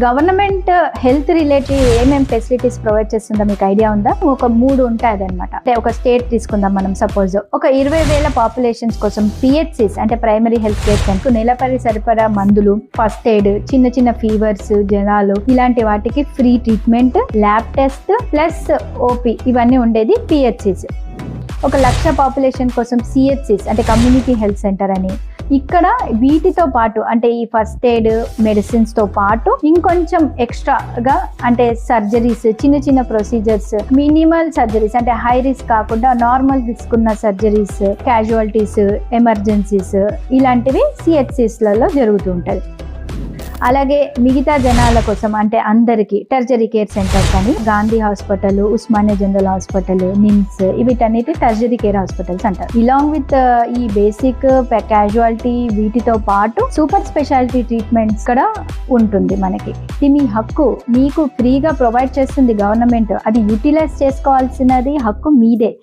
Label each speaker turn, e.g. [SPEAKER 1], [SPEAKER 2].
[SPEAKER 1] Government health related ఏమేమి facilities provide చేస్తుందో మీకు ఐడియా ఉందా? ఒక 3 ఉంటాయి అనమాట. అంటే ఒక స్టేట్ తీసుకుందాం మనం. సపోజ్ ఒక 20,000 పాపులేషన్స్ కోసం పిహెచ్సిస్ అంటే ప్రైమరీ హెల్త్ కేర్ సెంటర్ నెలపరి సరిపడా మందులు, ఫస్ట్ ఎయిడ్, చిన్న చిన్న ఫీవర్స్, జ్వరాలు ఇలాంటి వాటికి free treatment, lab test plus OP ఇవన్నీ ఉండేది పిహెచ్సిస్. 1,00,000 పాపులేషన్ కోసం సిహెచ్సిస్ అంటే కమ్యూనిటీ హెల్త్ సెంటర్ అని. ఇక్కడ వీటితో పాటు అంటే ఈ ఫస్ట్ ఎయిడ్ మెడిసిన్స్ తో పాటు ఇంకొంచెం ఎక్స్ట్రాగా అంటే సర్జరీస్, చిన్న చిన్న ప్రొసీజర్స్, మినిమల్ సర్జరీస్ అంటే హై రిస్క్ కాకుండా నార్మల్ రిస్క్ ఉన్న సర్జరీస్, క్యాజువాలిటీస్, ఎమర్జెన్సీస్ ఇలాంటివి సిహెచ్సిస్ లలో జరుగుతూ ఉంటుంది. అలాగే మిగతా జనాల కోసం అంటే అందరికి టెర్షరీ కేర్ సెంటర్స్ అని Gandhi hospital, Osmania general hospital, NIMS వీటన్నిటి టెర్షరీ కేర్ హాస్పిటల్స్ అంటారు. ఇలాంగ్ విత్ ఈ బేసిక్ క్యాజువాలిటీ వీటితో పాటు సూపర్ స్పెషాలిటీ ట్రీట్మెంట్స్ కూడా ఉంటుంది మనకి. ఇది మీ హక్కు, మీకు ఫ్రీగా ప్రొవైడ్ చేస్తుంది గవర్నమెంట్. అది యూటిలైజ్ చేసుకోవాల్సినది హక్కు మీదే.